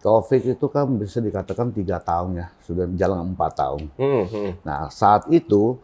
Taufik itu kan bisa dikatakan 3 tahun ya, sudah jalan 4 tahun. Nah, saat itu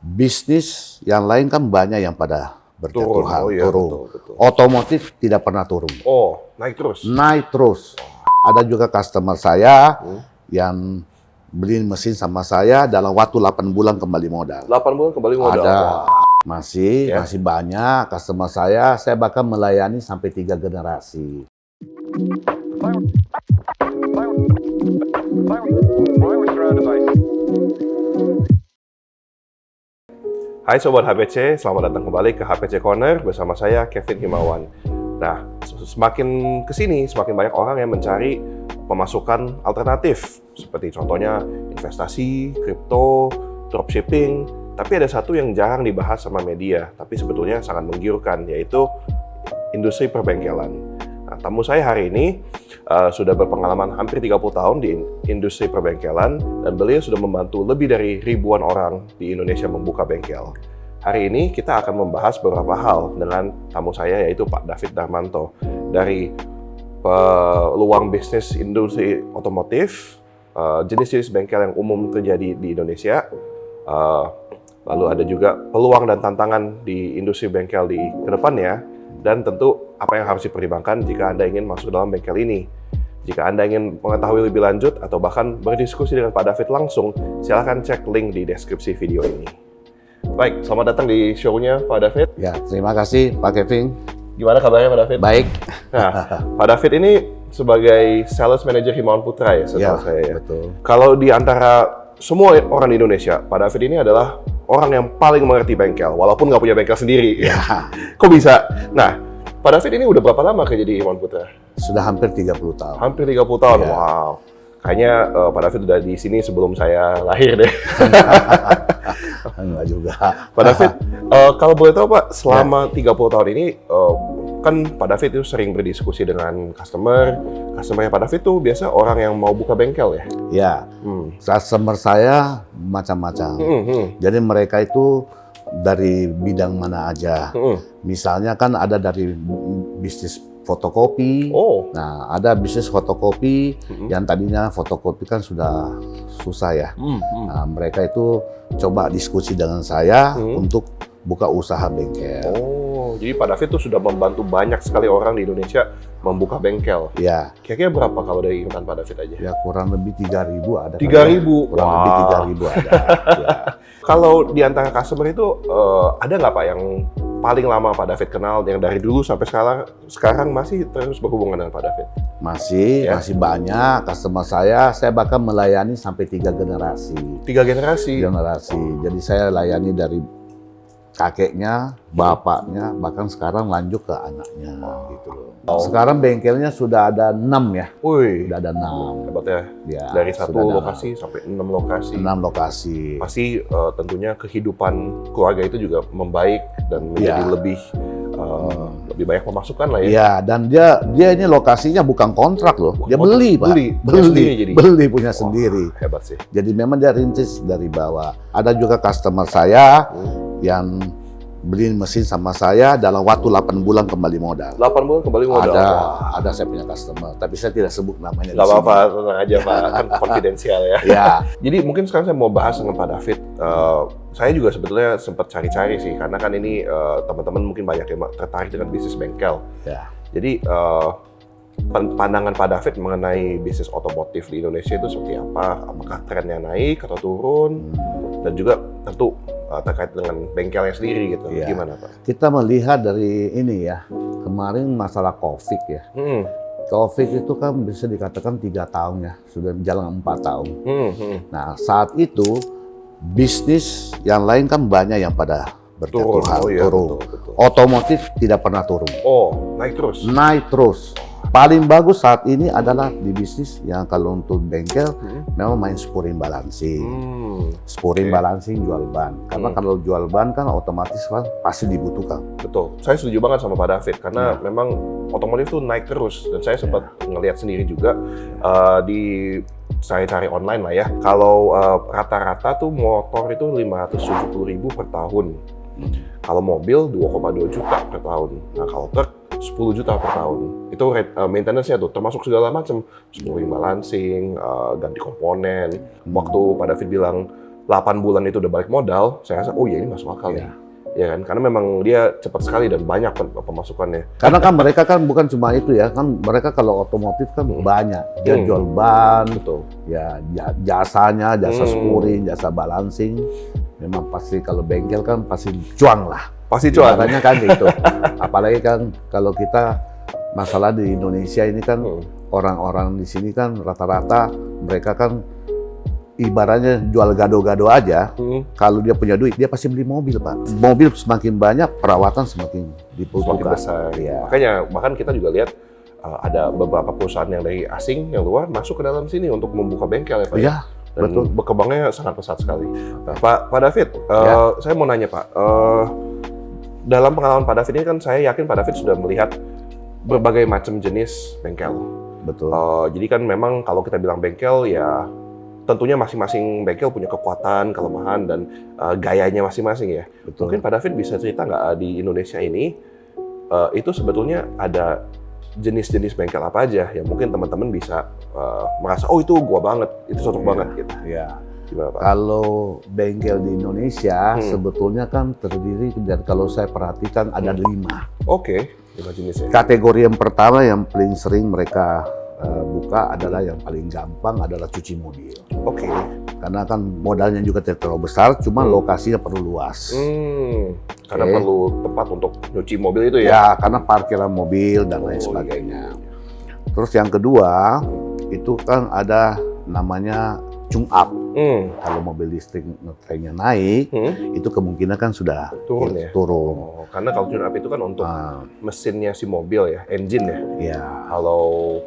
bisnis yang lain kan banyak yang pada berjatuhan, turun. Betul. Otomotif tidak pernah turun. Oh, naik terus? Naik terus. Ada juga customer saya yang beli mesin sama saya dalam waktu 8 bulan kembali modal. 8 bulan kembali modal? Ada. Masih banyak customer saya bahkan melayani sampai 3 generasi. Hai Sobat HPC, selamat datang kembali ke HPC Corner bersama saya Kevin Himawan. Nah, semakin kesini semakin banyak orang yang mencari pemasukan alternatif, seperti contohnya investasi, kripto, dropshipping. Tapi ada satu yang jarang dibahas sama media, tapi sebetulnya sangat menggiurkan, yaitu industri perbengkelan. Nah, tamu saya hari ini sudah berpengalaman hampir 30 tahun di industri perbengkelan, dan beliau sudah membantu lebih dari ribuan orang di Indonesia membuka bengkel. Hari ini kita akan membahas beberapa hal dengan tamu saya, yaitu Pak David Darmanto, dari peluang bisnis industri otomotif, jenis-jenis bengkel yang umum terjadi di Indonesia, lalu ada juga peluang dan tantangan di industri bengkel di kedepannya, dan tentu apa yang harus dipertimbangkan jika Anda ingin masuk dalam bengkel ini. Jika Anda ingin mengetahui lebih lanjut atau bahkan berdiskusi dengan Pak David langsung, silakan cek link di deskripsi video ini. Baik, selamat datang di show-nya Pak David. Ya, terima kasih Pak Kevin. Gimana kabarnya Pak David? Baik. Nah, Pak David ini sebagai sales manager Himawan Putra ya, setahu saya ya. Betul. Kalau di antara semua orang di Indonesia, Pak David ini adalah orang yang paling mengerti bengkel, walaupun nggak punya bengkel sendiri. Ya. Kok bisa? Nah, Pak David ini udah berapa lama kerja di Himawan Putra? Sudah hampir 30 tahun. Hampir 30 tahun, Ya. Wow. Kayaknya Pak David udah di sini sebelum saya lahir deh. Enggak juga. Pak David, kalau boleh tahu Pak, selama 30 tahun ini, kan Pak David itu sering berdiskusi dengan customer-nya Pak David tuh biasa orang yang mau buka bengkel ya? Ya, customer saya macam-macam. Jadi mereka itu dari bidang mana aja. Misalnya kan ada dari bisnis fotokopi. Nah, ada bisnis fotokopi yang tadinya fotokopi kan sudah susah ya. Nah, mereka itu coba diskusi dengan saya untuk buka usaha bengkel. Jadi Pak David tuh sudah membantu banyak sekali orang di Indonesia membuka bengkel. Ya. Kira-kira berapa kalau dari ingatan Pak David aja? Ya, kurang lebih 3.000 ada. 3.000? Kurang lebih 3.000 ada. Ya. Kalau di antara customer itu, ada nggak Pak yang paling lama Pak David kenal, yang dari dulu sampai sekarang masih terus berhubungan dengan Pak David? Masih banyak customer saya bahkan melayani sampai 3 generasi. 3 generasi? Jadi saya layani dari kakeknya, bapaknya, bahkan sekarang lanjut ke anaknya, gitu loh. Sekarang bengkelnya sudah ada 6 ya. Sudah ada 6. Hebat ya. Ya, dari 1 lokasi sampai 6 lokasi. 6 lokasi. Pasti tentunya kehidupan keluarga itu juga membaik dan menjadi lebih banyak pemasukan lah ya. Iya, dan dia ini lokasinya bukan kontrak loh. Dia beli, Pak. Beli punya sendiri. Hebat sih. Jadi memang dia rintis dari bawah. Ada juga customer saya yang beli mesin sama saya dalam waktu 8 bulan kembali modal. 8 bulan kembali modal? Ada saya punya customer, tapi saya tidak sebut namanya. Nggak apa-apa, tenang aja Pak, kan konfidensial ya. Ya. Jadi mungkin sekarang saya mau bahas dengan Pak David. Saya juga sebetulnya sempat cari-cari sih, karena kan ini teman-teman mungkin banyak yang tertarik dengan bisnis bengkel. Ya. Jadi pandangan Pak David mengenai bisnis otomotif di Indonesia itu seperti apa? Apakah trennya naik atau turun? Dan juga tentu terkait dengan bengkelnya sendiri gitu. Ya. Gimana Pak? Kita melihat dari ini ya, kemarin masalah COVID ya. COVID itu kan bisa dikatakan 3 tahun ya, sudah jalan 4 tahun. Nah, saat itu bisnis yang lain kan banyak yang pada berjatuhan, turun. Betul. Otomotif tidak pernah turun. Naik terus? Naik terus. Paling bagus saat ini adalah di bisnis yang kalau untuk bengkel memang main spuring balancing. Spuring balancing jual ban. Karena kalau jual ban kan otomatis kan pasti dibutuhkan. Betul. Saya setuju banget sama Pak David karena memang otomotif tuh naik terus, dan saya sempat ngelihat sendiri juga di cari-cari online lah ya. Kalau rata-rata tuh motor itu 570.000 per tahun. Kalau mobil 2,2 juta per tahun. Nah, kalau truk 10 juta per tahun. Itu maintenance-nya tuh, termasuk segala macam, spooling balancing, ganti komponen. Waktu Pak David bilang 8 bulan itu udah balik modal, saya rasa, oh iya ini masuk akal nih. Ya kan, karena memang dia cepat sekali dan banyak pemasukannya. Karena kan mereka kan bukan cuma itu ya, kan mereka kalau otomotif kan banyak. Dia jual ban, betul. Ya jasanya, jasa spooling, jasa balancing. Memang pasti kalau bengkel kan pasti cuang lah. Pasti cuang. Caranya kan gitu. Apalagi kan kalau kita masalah di Indonesia ini kan orang-orang di sini kan rata-rata mereka kan ibaratnya jual gado-gado aja. Kalau dia punya duit, dia pasti beli mobil, Pak. Mobil semakin banyak, perawatan semakin dibutuhkan. Semakin besar. Ya. Makanya, bahkan kita juga lihat ada beberapa perusahaan yang dari asing, yang luar, masuk ke dalam sini untuk membuka bengkel ya, Pak. Iya, Dan betul. berkembangnya sangat pesat sekali. Nah, Pak David, saya mau nanya, Pak. Dalam pengalaman Pak David ini kan saya yakin Pak David sudah melihat berbagai macam jenis bengkel. Betul. Jadi kan memang kalau kita bilang bengkel ya tentunya masing-masing bengkel punya kekuatan, kelemahan, dan gayanya masing-masing ya. Betul. Mungkin Pak David bisa cerita nggak di Indonesia ini, itu sebetulnya ada jenis-jenis bengkel apa aja yang mungkin teman-teman bisa merasa, oh itu gua banget, itu cocok banget gitu. Ya. Gimana Pak? Kalau bengkel di Indonesia sebetulnya kan terdiri dari, kalau saya perhatikan ada 5. Oke, 5 jenis ya. Kategori yang pertama yang paling sering mereka buka adalah yang paling gampang adalah cuci mobil. Oke. Karena kan modalnya juga tidak terlalu besar, cuma lokasinya perlu luas. Karena perlu tempat untuk nyuci mobil itu ya? Ya, karena parkiran mobil dan lain sebagainya. Terus yang kedua, itu kan ada namanya tune up. Kalau mobil listrik ngetrennya naik, itu kemungkinan kan sudah turun ya? Turun. Oh, karena kalau tune up itu kan untuk mesinnya si mobil ya, engine ya? Ya. Kalau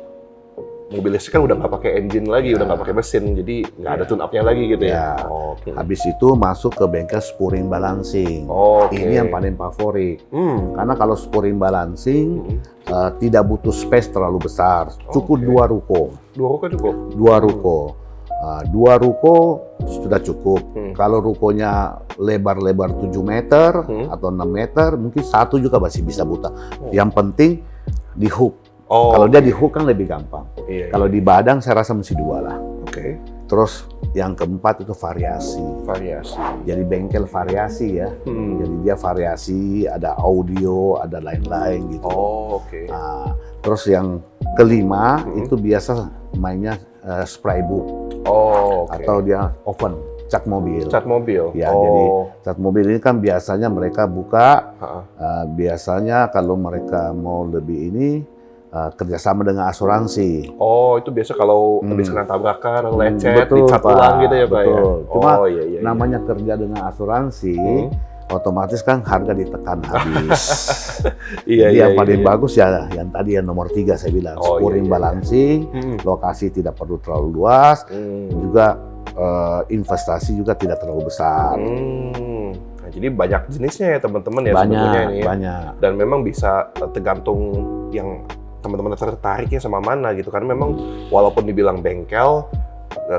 mobil listrik kan udah nggak pakai engine lagi, udah nggak pakai mesin, jadi nggak ada tune up-nya lagi gitu ya? Habis itu masuk ke bengkel spooling balancing. Ini yang paling favorit. Karena kalau spooling balancing tidak butuh space terlalu besar, cukup 2 ruko. 2 ruko cukup? 2 ruko. 2 ruko sudah cukup. Kalau rukonya lebar-lebar 7 meter atau 6 meter, mungkin 1 juga masih bisa buta. Yang penting di hook. Kalau dia di hook kan lebih gampang. Kalau di badang saya rasa mesti 2 lah. Terus yang keempat itu variasi. Jadi bengkel variasi ya. Jadi dia variasi, ada audio, ada lain-lain gitu. Nah, terus yang kelima itu biasa mainnya spray book. Atau dia oven, cat mobil. Cat mobil? Ya, jadi cat mobil ini kan biasanya mereka buka, biasanya kalau mereka mau lebih ini, kerjasama dengan asuransi. Itu biasa kalau habis kena tabrakan, lecet, dicat ulang gitu ya Pak ya? Cuma namanya kerja dengan asuransi, otomatis kan harga ditekan habis. Jadi yang paling bagus ya yang tadi yang nomor 3 saya bilang, spooling balancing, lokasi tidak perlu terlalu luas, juga investasi juga tidak terlalu besar. Nah, jadi banyak jenisnya ya teman-teman ya sebetulnya ini ya. Banyak. Dan memang bisa tergantung yang teman-teman tertariknya sama mana gitu. Karena memang walaupun dibilang bengkel,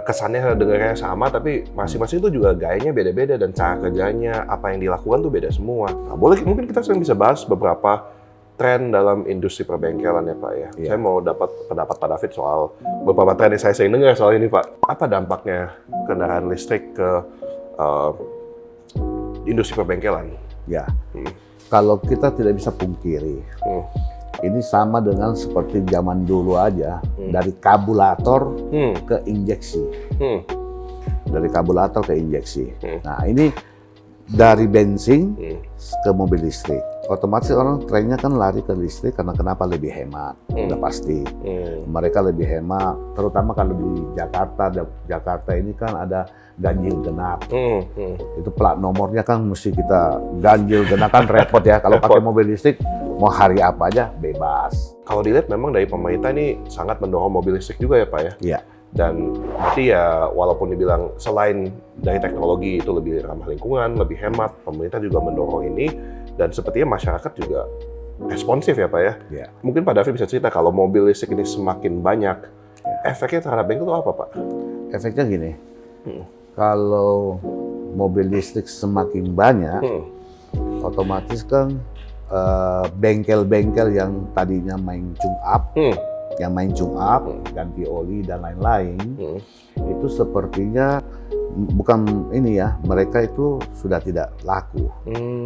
kesannya dengarnya sama, tapi masing-masing itu juga gayanya beda-beda dan cara kerjanya, apa yang dilakukan tuh beda semua. Nah, mungkin kita sekarang bisa bahas beberapa tren dalam industri perbengkelan ya Pak ya. Saya mau dapat pendapat Pak David soal beberapa tren yang saya sering dengar soal ini Pak. Apa dampaknya kendaraan listrik ke industri perbengkelan? Ya, kalau kita tidak bisa pungkiri, ini sama dengan seperti zaman dulu aja, dari karburator ke injeksi. Dari karburator ke injeksi. Nah, ini dari bensin ke mobil listrik. Otomatis orang trennya kan lari ke listrik karena kenapa? Lebih hemat, udah pasti. Mereka lebih hemat, terutama kalau di Jakarta. Jakarta ini kan ada ganjil genap. Itu plat nomornya kan mesti kita ganjil genap, kan repot ya. Kalau pakai mobil listrik, mau hari apa aja bebas. Kalau dilihat memang dari pemerintah ini sangat mendorong mobil listrik juga ya Pak ya? Iya. Dan berarti ya walaupun dibilang selain dari teknologi itu lebih ramah lingkungan, lebih hemat, pemerintah juga mendorong ini. Dan sepertinya masyarakat juga responsif ya Pak ya? Iya. Mungkin Pak David bisa cerita kalau mobil listrik ini semakin banyak, efeknya terhadap bengkel itu apa Pak? Efeknya gini, kalau mobil listrik semakin banyak, otomatis kan bengkel-bengkel yang tadinya main tune up, ganti oli dan lain-lain, itu sepertinya bukan ini ya, mereka itu sudah tidak laku.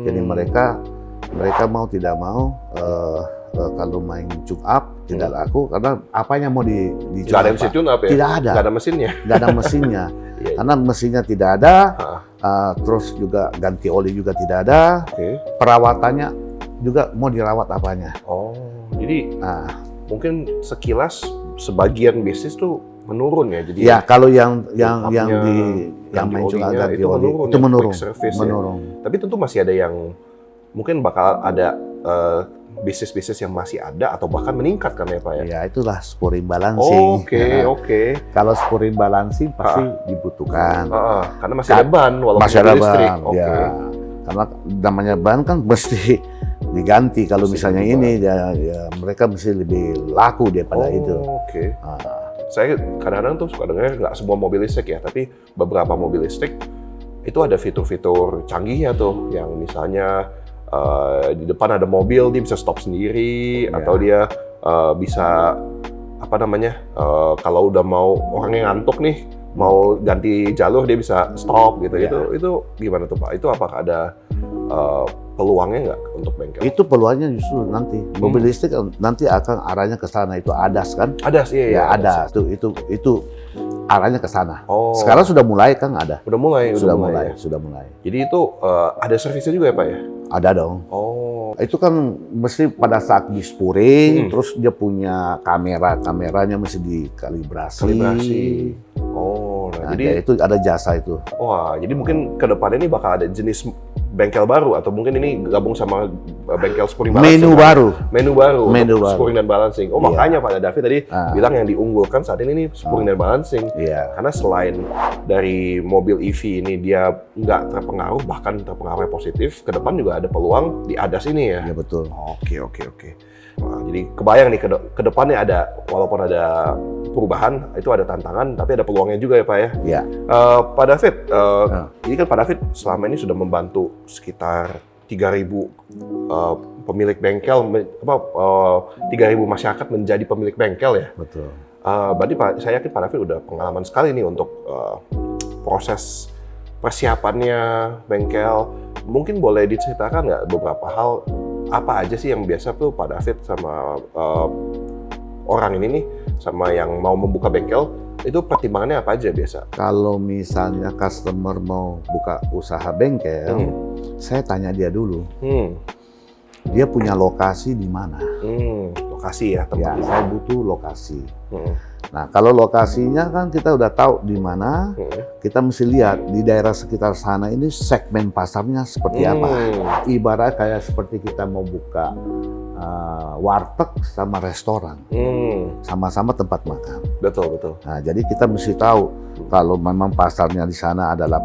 Jadi mereka mau tidak mau kalau main tune up tidak laku karena apanya mau di nggak ada mesin tune up ya? Tidak ada. Nggak ada mesinnya? Nggak ada mesinnya. Karena mesinnya tidak ada, terus juga ganti oli juga tidak ada, perawatannya juga mau dirawat apanya. Oh, jadi mungkin sekilas sebagian bisnis tuh menurun ya? Jadi ya kalau yang main tune juga ganti itu oli menurun, itu ya, menurun, quick service menurun. Ya. Tapi tentu masih ada yang mungkin bakal ada bisnis-bisnis yang masih ada atau bahkan meningkat kan ya Pak ya? Ya itulah spur imbalancing. Oke. Kalau spur imbalancing pasti dibutuhkan. Karena masih ada ban walaupun masih ada listrik. ban. Ya. Karena namanya ban kan mesti diganti. Kalau misalnya ini ya mereka mesti lebih laku daripada itu. Saya kadang-kadang tuh suka dengar nggak semua mobil listrik ya, tapi beberapa mobil listrik itu ada fitur-fitur canggihnya tuh, yang misalnya di depan ada mobil dia bisa stop sendiri, atau dia bisa apa namanya kalau udah mau orangnya ngantuk nih mau ganti jalur dia bisa stop gitu. Itu gimana tuh Pak? Itu apakah ada peluangnya nggak untuk bengkel? Itu peluangnya justru nanti mobil listrik nanti akan arahnya ke sana. Itu ADAS kan? ADAS, iya. ADAS itu arahnya ke sana. Sekarang sudah mulai kan ada. Sudah mulai. Jadi itu ada servisnya juga ya Pak ya? Ada dong. Itu kan mesti pada saat di spuring, terus dia punya kameranya mesti dikalibrasi. Nah, jadi itu ada jasa itu. Wah, jadi mungkin ke depannya ini bakal ada jenis bengkel baru, atau mungkin ini gabung sama bengkel spuring balancing. Menu baru untuk spuring dan balancing. Makanya Pak David tadi bilang yang diunggulkan saat ini nih spuring dan balancing. Karena selain dari mobil EV ini dia nggak terpengaruh, bahkan terpengaruh positif, ke depan juga ada peluang di ADAS ini ya? Iya betul. Oke. Nah, jadi kebayang nih ke depannya ada, walaupun ada perubahan, itu ada tantangan, tapi ada peluangnya juga ya Pak ya? Iya. Pak David, ini kan Pak David selama ini sudah membantu sekitar 3.000 pemilik bengkel, 3.000 masyarakat menjadi pemilik bengkel ya? Betul. Berarti saya yakin Pak David udah pengalaman sekali nih untuk proses persiapannya bengkel. Mungkin boleh diceritakan nggak beberapa hal, apa aja sih yang biasa tuh Pak David sama orang ini nih, sama yang mau membuka bengkel, itu pertimbangannya apa aja biasa? Kalau misalnya customer mau buka usaha bengkel, saya tanya dia dulu. Dia punya lokasi di mana? Lokasi ya, tempat. Ya, saya butuh lokasi. Nah, kalau lokasinya kan kita udah tahu di mana, kita mesti lihat di daerah sekitar sana ini segmen pasarnya seperti apa. Ibarat kayak seperti kita mau buka warteg sama restoran, sama-sama tempat makan. Betul. Nah, jadi kita mesti tahu kalau memang pasarnya di sana adalah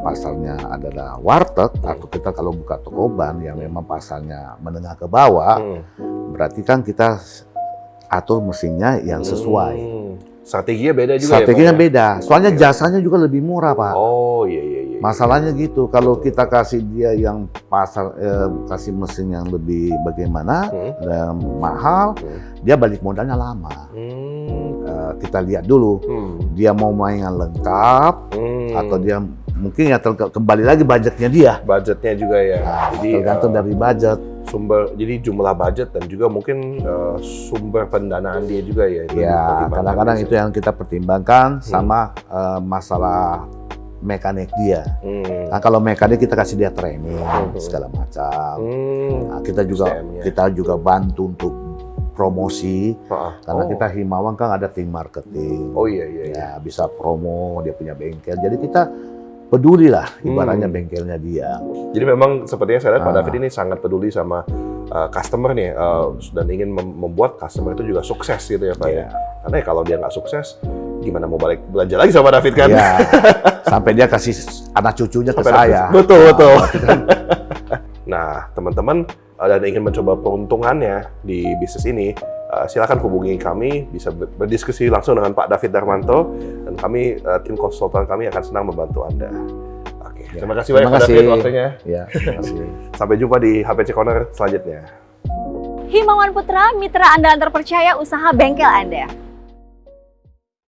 warteg, atau kita kalau buka toko ban yang memang pasarnya menengah ke bawah, berarti kan kita atur mesinnya yang sesuai. Strateginya beda juga. Strateginya beda. Soalnya jasanya juga lebih murah, Pak. Iya. Masalahnya gitu, kalau kita kasih dia yang kasih mesin yang lebih bagaimana, dan mahal, dia balik modalnya lama. Kita lihat dulu, dia mau mainan lengkap, atau dia mungkin ya kembali lagi budgetnya dia. Budgetnya juga ya. Jadi tergantung dari budget. Jadi jumlah budget dan juga mungkin sumber pendanaan dia juga ya. Ya, kadang-kadang itu yang kita pertimbangkan sama masalah mekanik dia. Nah, kalau mekanik kita kasih dia training segala macam. Nah, kita juga bantu untuk promosi, karena kita Himawan kan ada tim marketing. Iya. Ya, bisa promo dia punya bengkel. Jadi kita peduli lah ibaratnya bengkelnya dia. Jadi memang sepertinya saya lihat Pak David ini sangat peduli sama customer nih, dan ingin membuat customer itu juga sukses gitu ya Pak ya. Karena kalau dia nggak sukses, gimana mau balik belanja lagi sama David kan? Iya. Sampai dia kasih anak cucunya ke saya. Betul. Nah, teman-teman dan ingin mencoba peruntungannya di bisnis ini, silakan hubungi kami, bisa berdiskusi langsung dengan Pak David Darmanto, dan kami, tim konsultan kami akan senang membantu Anda. Oke, terima kasih banyak Pak David waktunya. Ya, terima kasih. Sampai jumpa di HPC Corner selanjutnya. Himawan Putra, mitra andalan terpercaya usaha bengkel Anda.